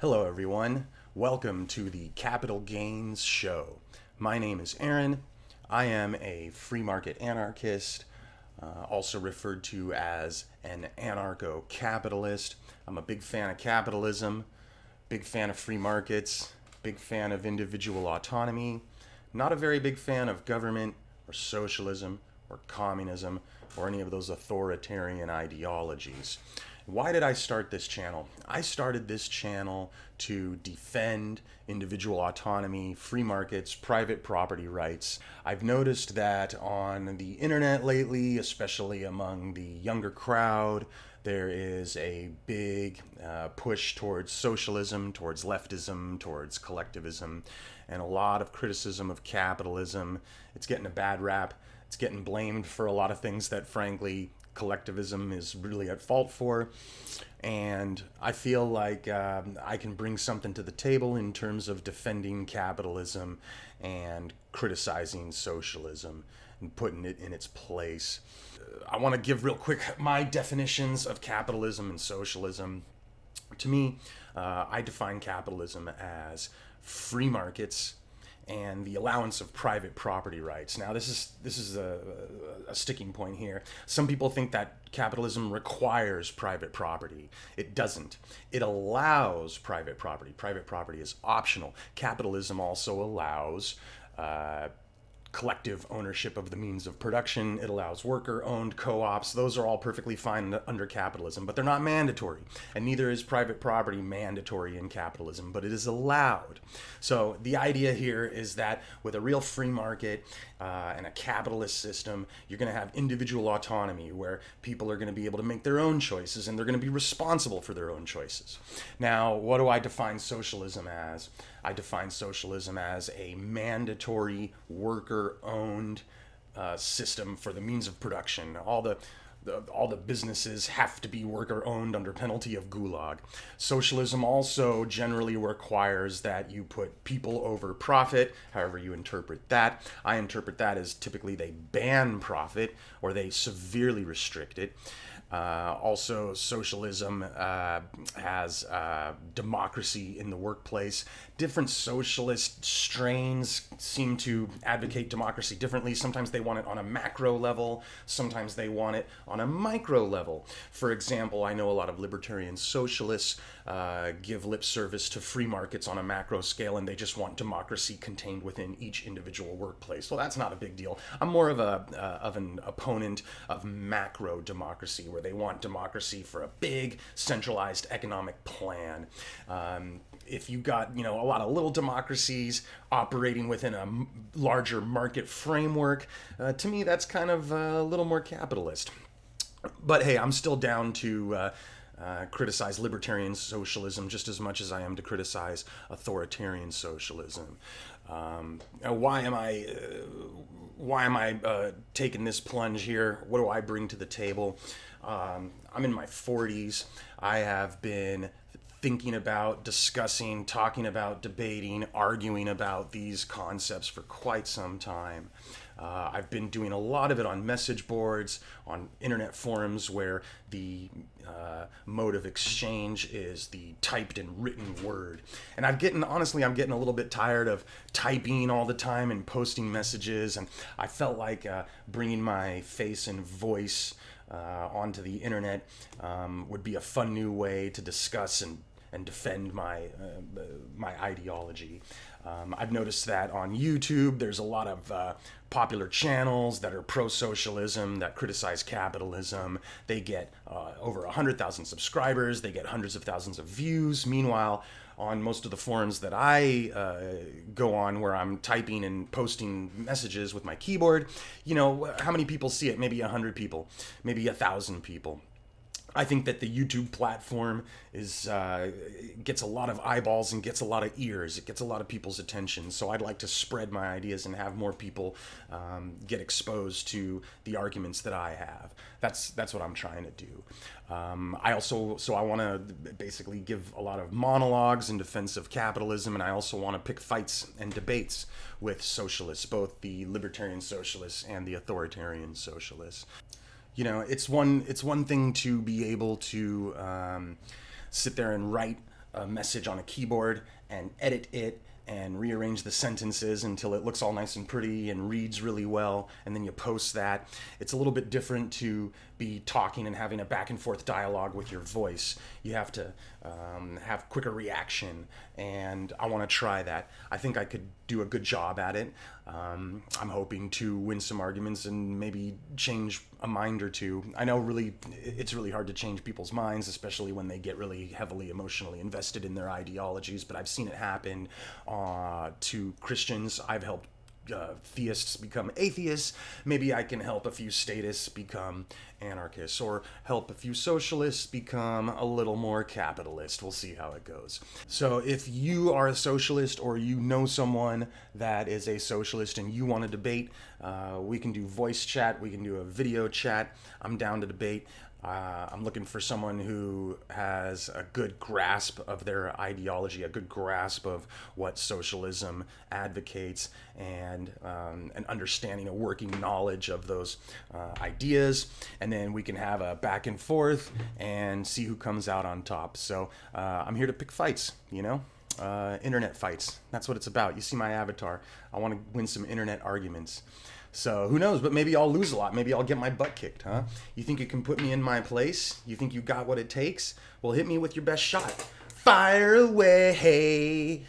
Hello, everyone. Welcome to the Capital Gains Show. My name is Aaron. I am a free market anarchist, also referred to as an anarcho capitalist. I'm a big fan of capitalism, big fan of free markets, big fan of individual autonomy, not a very big fan of government or socialism or communism or any of those authoritarian ideologies. Why did I start this channel? I started this channel to defend individual autonomy, free markets, private property rights. I've noticed that on the internet lately, especially among the younger crowd, there is a big push towards socialism, towards leftism, towards collectivism, and a lot of criticism of capitalism. It's getting a bad rap. It's getting blamed for a lot of things that, frankly, collectivism is really at fault for. And I feel like I can bring something to the table in terms of defending capitalism and criticizing socialism and putting it in its place. I want to give real quick my definitions of capitalism and socialism. To me, I define capitalism as free markets and the allowance of private property rights. Now, this is a sticking point here. Some people think that capitalism requires private property. It doesn't. It allows private property. Private property is optional. Capitalism also allows collective ownership of the means of production. It allows worker-owned co-ops. Those are all perfectly fine under capitalism, but they're not mandatory. And neither is private property mandatory in capitalism, but it is allowed. So the idea here is that with a real free market and a capitalist system, you're going to have individual autonomy where people are going to be able to make their own choices and they're going to be responsible for their own choices. Now, what do I define socialism as? I define socialism as a mandatory worker-owned system for the means of production. All the businesses have to be worker-owned under penalty of gulag. Socialism also generally requires that you put people over profit, however you interpret that. I interpret that as typically they ban profit or they severely restrict it. Also, socialism has democracy in the workplace. Different socialist strains seem to advocate democracy differently. Sometimes they want it on a macro level. Sometimes they want it on a micro level. For example, I know a lot of libertarian socialists give lip service to free markets on a macro scale, and they just want democracy contained within each individual workplace. Well, that's not a big deal. I'm more of an opponent of macro democracy, where they want democracy for a big centralized economic plan. If you got a lot of little democracies operating within a larger market framework, to me that's kind of a little more capitalist. But hey, I'm still down to criticize libertarian socialism just as much as I am to criticize authoritarian socialism. Why am I taking this plunge here? What do I bring to the table? I'm in my 40s. I have been thinking about, discussing, talking about, debating, arguing about these concepts for quite some time. I've been doing a lot of it on message boards, on internet forums where the mode of exchange is the typed and written word. And I'm getting a little bit tired of typing all the time and posting messages, and I felt like bringing my face and voice onto the internet would be a fun new way to discuss and defend my ideology. I've noticed that on YouTube there's a lot of popular channels that are pro-socialism, that criticize capitalism. They get over 100,000 subscribers, they get hundreds of thousands of views. Meanwhile, on most of the forums that I go on, where I'm typing and posting messages with my keyboard, how many people see it? Maybe 100 people, maybe 1,000 people. I think that the YouTube platform gets a lot of eyeballs and gets a lot of ears. It gets a lot of people's attention. So I'd like to spread my ideas and have more people get exposed to the arguments that I have. That's what I'm trying to do. I want to basically give a lot of monologues in defense of capitalism, and I also want to pick fights and debates with socialists, both the libertarian socialists and the authoritarian socialists. It's one thing to be able to sit there and write a message on a keyboard and edit it and rearrange the sentences until it looks all nice and pretty and reads really well, and then you post that. It's a little bit different to be talking and having a back and forth dialogue with your voice. You have to have quicker reaction, and I want to try that. I think I could do a good job at it. I'm hoping to win some arguments and maybe change a mind or two. I know it's really hard to change people's minds, especially when they get really heavily emotionally invested in their ideologies, but I've seen it happen to Christians. I've helped theists become atheists. Maybe I can help a few statists become anarchists, or help a few socialists become a little more capitalist. We'll see how it goes. So if you are a socialist, or you know someone that is a socialist and you want to debate, we can do voice chat, we can do a video chat. I'm down to debate. I'm looking for someone who has a good grasp of their ideology, a good grasp of what socialism advocates, and an understanding, a working knowledge of those ideas. And then we can have a back and forth and see who comes out on top. So I'm here to pick fights, internet fights. That's what it's about. You see my avatar. I want to win some internet arguments. So who knows, but maybe I'll lose a lot. Maybe I'll get my butt kicked, huh? You think you can put me in my place? You think you got what it takes? Well, hit me with your best shot. Fire away.